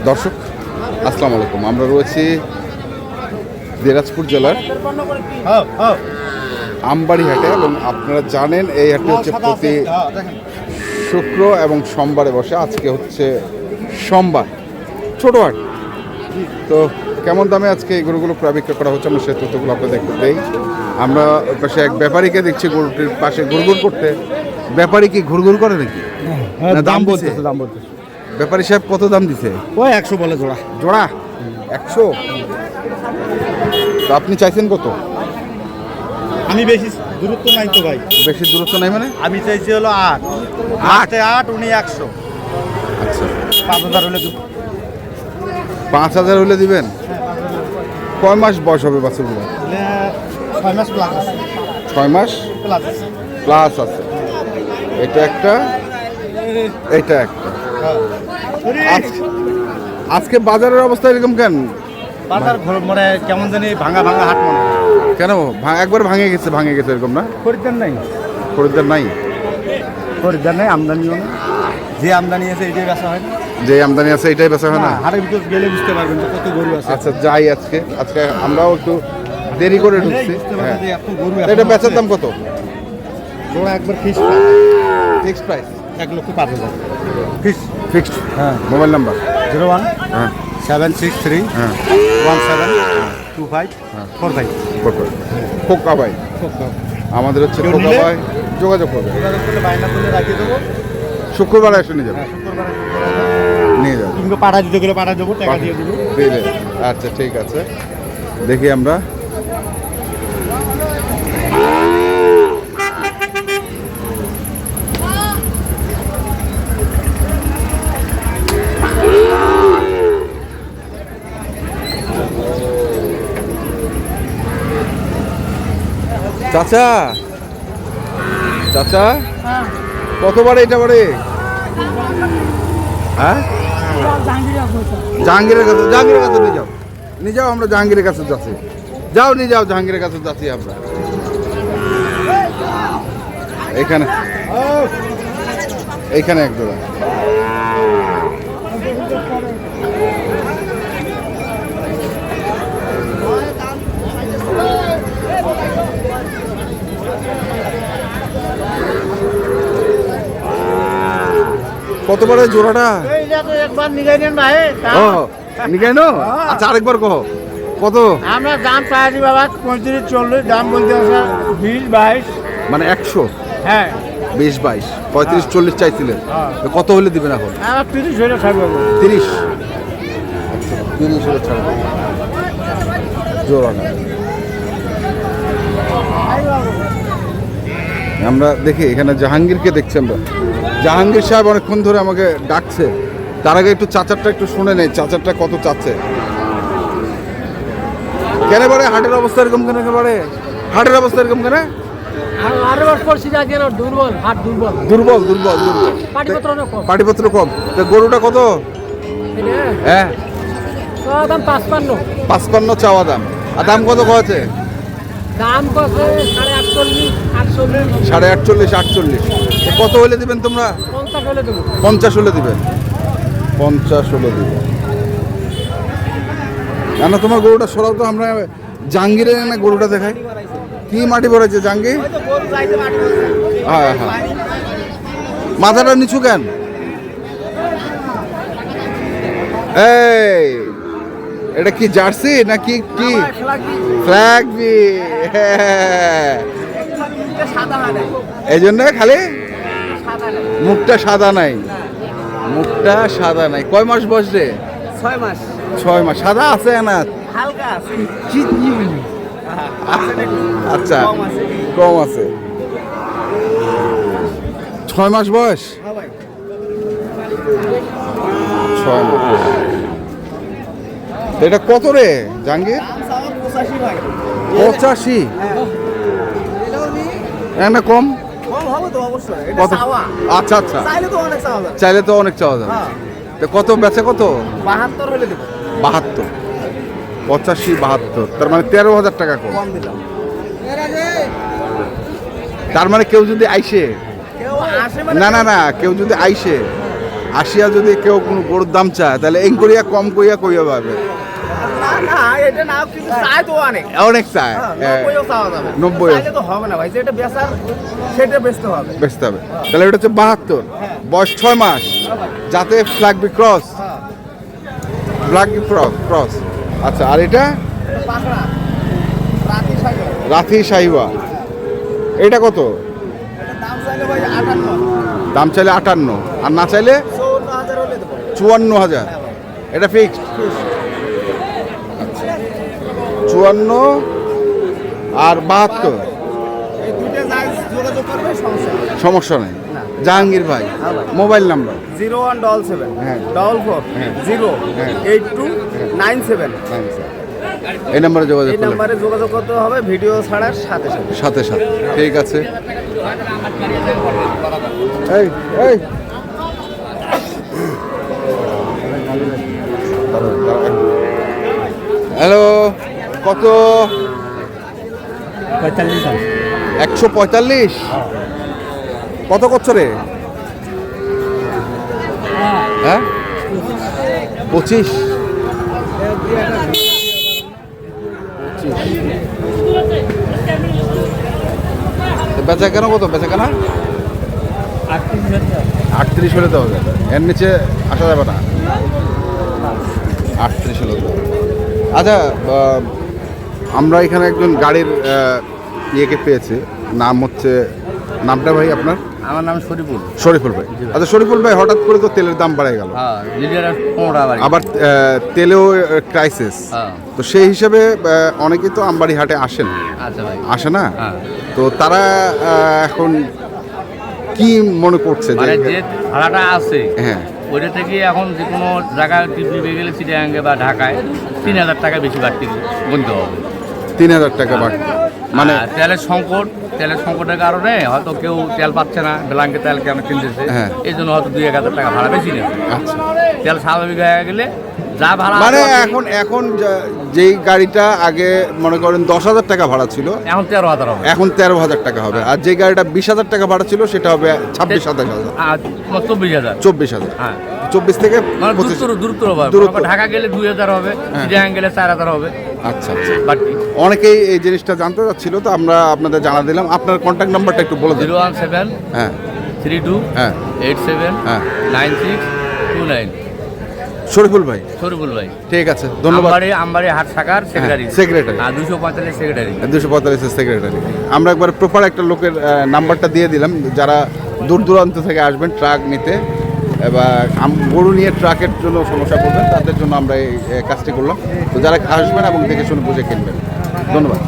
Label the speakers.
Speaker 1: দর্শক আসসালামু আলাইকুম, আমরা রয়েছি দিনাজপুর জেলার আমবাড়ি হাটে এবং আপনারা জানেন এই হাটে হচ্ছে প্রতি শুক্র এবং সোমবারে বসে। আজকে হচ্ছে সোমবার, ছোট হাট। তো কেমন দামে আজকে এই গরুগুলো ক্রয় বিক্রয় করা হচ্ছে আমরা সেই তথ্যগুলো আপনাদের দেখতে দেই। আমরা পাশে এক ব্যাপারীকে দেখছি গরুটির পাশে ঘুরঘুর করতে। ব্যাপারী কি ঘুরঘুর করে নাকি? দাম বলতেছে, দাম বলতেছে। ব্যাপারী সাহেব কত দাম দিছে?
Speaker 2: ওই 100 বলে জোড়া।
Speaker 1: জোড়া 100। তো আপনি চাইছেন কত?
Speaker 2: আমি বেশি দূরত্ব নাই তো ভাই।
Speaker 1: বেশি দূরত্ব নাই মানে?
Speaker 2: আমি চাইছি হলো 8 8 উনি 100।
Speaker 1: আচ্ছা,
Speaker 2: 5000 হলে দেব।
Speaker 1: 5000 হলে দিবেন? কয় মাস বয়স হবে বাছুরগুলো?
Speaker 2: 6 মাস প্লাস আছে।
Speaker 1: 6 মাস
Speaker 2: প্লাস আছে।
Speaker 1: প্লাস আছে। এটা একটা, এটা একটা। আজকে বাজারের অবস্থা এরকম কেন?
Speaker 2: বাজার মানে কেমন জানি ভাঙা ভাঙা হাট মনে।
Speaker 1: কেন একবার ভাঙে গেছে এরকম না?
Speaker 2: খরিদ্দার নাই।
Speaker 1: খরিদ্দার নাই?
Speaker 2: খরিদ্দার নাই, আমদানিও না। যে আমদানি আছে এটাই বেচা হয় না।
Speaker 1: যে আমদানি আছে এটাই বেচা হয় না?
Speaker 2: হাটের ভিতর গেলে বুঝতে পারবেন যে কত গরু আছে।
Speaker 1: আচ্ছা যাই, আজকে আমরাও একটু দেরি করে ঢুকছি। হ্যাঁ, এটা বেচার দাম কত?
Speaker 2: জোড়া একবার
Speaker 1: ফিক্সড প্রাইস
Speaker 2: 1,05,000
Speaker 1: ফিক্সড।
Speaker 2: হ্যাঁ।
Speaker 1: মোবাইল নাম্বার
Speaker 2: 01
Speaker 1: হ্যাঁ
Speaker 2: 763
Speaker 1: হ্যাঁ
Speaker 2: 1725 45।
Speaker 1: খোকা ভাই, আমাদের হচ্ছে খোকা ভাই, যোগাযোগ করবে। শুক্রবার এসে নিয়ে যাবে, নিয়ে যাবে।
Speaker 2: তুমি পাঠা দিতে গেলে পাঠা দেবো, টাকা দিয়ে দেবো।
Speaker 1: আচ্ছা ঠিক আছে, দেখি আমরা। চাচা চাচা কতবার এটা বাড়ে? হ্যাঁ, জাহাঙ্গীরের কাছে নিয়ে যাও আমরা জাহাঙ্গীরের কাছে যাচ্ছি। যাও নিয়ে যাও, জাহাঙ্গীরের কাছে যাচ্ছি আমরা। এইখানে এক জোড়া। কতবারে জোড়াটা? নিগাই নো। আচ্ছা আরেকবার কহ কত?
Speaker 2: আমরা দাম চাইছি বাবা 35-40, দাম বলতে 20-22।
Speaker 1: মানে 100?
Speaker 2: হ্যাঁ
Speaker 1: 20-22 35-40 চাইছিলেন। কত হলে দিবেন এখন?
Speaker 2: 30 হলে ছাড়বো।
Speaker 1: 30? আচ্ছা 30 হলে ছাড়বো জোড়াটা। আমরা দেখি এখানে জাহাঙ্গীরকে দেখছি আমরা। জাহাঙ্গীর সাহেব অনেকক্ষণ ধরে আমাকে ডাকছে, তার আগে একটু চাচারটা একটু শুনে নেই, চাচারটা কত চাচ্ছে। কেন বারে হাটের অবস্থা এরকম? কেন একেবারে হাটের অবস্থা এরকম কেন? দুর্বল পাটিপত্র কম। গরুটা কত? হ্যাঁ 55 চাওয়া দাম। আর দাম কত কয়েছে?
Speaker 3: দাম কত?
Speaker 1: 48 কত হলে দিবেন তোমরা?
Speaker 3: 50 হলে দেবো।
Speaker 1: 50 হলে দিবেন? 50 হলে দিবেন। কেন তোমার গরুটা সরাও তো, আমরা জাহাঙ্গীরের না গরুটা দেখাই। কি মাটি ভরেছে জাহাঙ্গীর? হ্যাঁ হ্যাঁ, মাথাটা নিচু কেন? এই এটা কি জার্সি নাকি কি? Flag B. এই জন্য খালি মুখটা সাদা নাই, মুখটা সাদা নাই। কয় মাস বয়স রে?
Speaker 3: 6 মাস।
Speaker 1: 6 মাস। সাদা আছে না?
Speaker 3: হালকা আছে।
Speaker 1: আচ্ছা কম আছে। 6 মাস বয়স? 6 মাস। এটা কত রে জাহাঙ্গীর? 85? না কম? কত? আচ্ছা আচ্ছা, চাইলে তো অনেক চাওয়া যাবে। কত বেচে? কত?
Speaker 3: 72 হলে দেবো।
Speaker 1: 72? 85-72, তার মানে 13,000 টাকা কম। তার মানে কেউ যদি আইসে, না না না, কেউ যদি আইসে আসিয়া যদি কেউ কোনো গরুর দাম চায় তাহলে এই করিয়া কম করিয়া কইয়া পাবে,
Speaker 3: না এটা না, কিন্তু চাই তো অনেক।
Speaker 1: অনেক চায়। হ্যাঁ,
Speaker 3: 90ও চাওয়া যাবে।
Speaker 1: 90
Speaker 3: চাইলে তো হবে না ভাই, যেটা বেচার সেটা বেচতে হবে।
Speaker 1: বেচতে হবে। তাহলে এটা হচ্ছে 72, বয়স 6 মাস, যাতে ফ্ল্যাগবি ক্রস, ফ্ল্যাগবি ক্রস। আচ্ছা, আর এটা
Speaker 3: এটা পাকড়া, রাতি সাইকেল।
Speaker 1: রাথি শাহিওয়া, এটা কত?
Speaker 3: এটা দাম চাইলে ভাই 58,
Speaker 1: দাম চাইলে 58, আর না চাইলে
Speaker 3: 54,000 হলে দেবো।
Speaker 1: 54,000। এটা ফিক্সড? 54 আর 72,
Speaker 3: এই দুটো যাই যোগাযোগ করবে, সমস্যা নেই।
Speaker 1: সমস্যা নেই।
Speaker 3: না।
Speaker 1: জাহাঙ্গীর ভাই,
Speaker 3: হ্যাঁ ভাই।
Speaker 1: Mobile number?
Speaker 3: 0177
Speaker 1: হ্যাঁ।
Speaker 3: 44
Speaker 1: হ্যাঁ।
Speaker 3: 08297।
Speaker 1: এই নাম্বারে যোগাযোগ
Speaker 3: এই
Speaker 1: করলে
Speaker 3: নাম্বারে যোগাযোগ করতে হবে ভিডিও ছাড়ার সাথে সাথে।
Speaker 1: সাথে সাথে। ঠিক আছে। এই এই হ্যালো, কত? 145। কত করছো রে? হ্যাঁ, 25। বেচা কেন কত? বেচা কেনা 38 হলে দেওয়া যাবে, এর নিচে আসা যাবে না। 38 হলে দেওয়া যাবে। আচ্ছা, আমরা এখানে একজন গাড়ির ইয়েকে পেয়েছি, নাম হচ্ছে, নামটা ভাই আপনার?
Speaker 3: আমার নাম শরীফুল।
Speaker 1: শরীফুল ভাই। আচ্ছা শরীফুল ভাই, হঠাৎ করে তো তেলের দাম বাড়ে গেল,
Speaker 3: হ্যাঁ, লিটার 15 বাড়ি।
Speaker 1: আবার তেলেও ক্রাইসিস,
Speaker 3: হ্যাঁ।
Speaker 1: তো সেই হিসাবে অনেকেই তো আমবাড়ি হাটে আসেন,
Speaker 3: আচ্ছা ভাই।
Speaker 1: আসে না?
Speaker 3: হ্যাঁ।
Speaker 1: তো তারা এখন কি মনে করছে যে
Speaker 3: মানে যে ভাড়াটা আছে,
Speaker 1: হ্যাঁ,
Speaker 3: ওইটা থেকে এখন যে কোনো জায়গায় টিপে গেলে চিটাগাঙ্গে বা ঢাকায় 3,000 টাকা বেশি বাড়তি গুনতে হবে।
Speaker 1: 3,000 টাকা বাড়ে, মানে
Speaker 3: আর তেলের সংকটের কারণে হয়তো কেউ তেল পাচ্ছে না, ব্ল্যাঙ্কে তেল কেন কিনতেছে,
Speaker 1: হ্যাঁ।
Speaker 3: এই জন্য হয়তো 2,000 টাকা ভাড়া বেশি নেবে।
Speaker 1: আচ্ছা,
Speaker 3: তেল স্বাভাবিক হয়ে গেলে যা ভাড়া
Speaker 1: মানে
Speaker 3: আছে,
Speaker 1: এখন যেই গাড়িটা আগে মনে করেন 10,000 টাকা ভাড়া ছিল,
Speaker 3: এখন 13,000 হবে।
Speaker 1: এখন 13,000 টাকা হবে, আর যে গাড়িটা 20,000 টাকা ভাড়া ছিল সেটা হবে 26-27,000,
Speaker 3: আর 24,000।
Speaker 1: 24,000,
Speaker 3: হ্যাঁ,
Speaker 1: 24 থেকে
Speaker 3: মানে
Speaker 1: 25।
Speaker 3: দূরত্ব হবে।
Speaker 1: দূরত্ব।
Speaker 3: ঢাকা গেলে 2,000 হবে, চিটাগাঙ্গে গেলে 4,000 হবে।
Speaker 1: আচ্ছা আচ্ছা,
Speaker 3: বাড়তি।
Speaker 1: অনেকেই এই জিনিসটা জানতে চাচ্ছিল, তো আমরা আপনাদের জানা দিলাম। আপনার কন্ট্যাক্ট নাম্বারটা একটু বলে দিন।
Speaker 3: 017
Speaker 1: হ্যাঁ
Speaker 3: 32
Speaker 1: হ্যাঁ
Speaker 3: 87
Speaker 1: হ্যাঁ
Speaker 3: 9629।
Speaker 1: শরীফুল ভাই,
Speaker 3: শরীফুল ভাই।
Speaker 1: ঠিক আছে, ধন্যবাদ।
Speaker 3: আমবাড়ি হাট শাখার সেক্রেটারি।
Speaker 1: সেক্রেটারি।
Speaker 3: আর 245 সেক্রেটারি।
Speaker 1: 245 সেক্রেটারি। আমরা একবার প্রপার একটা লোকের নাম্বারটা দিয়ে দিলাম, যারা দূর দূরান্ত থেকে আসবেন ট্রাক নিতে, এবার গরু নিয়ে ট্রাকের জন্য সমস্যা করবেন, তাদের জন্য আমরা এই কাজটি করলাম। তো যারা আসবেন এবং দেখে শুনে বুঝে কিনবেন। ধন্যবাদ।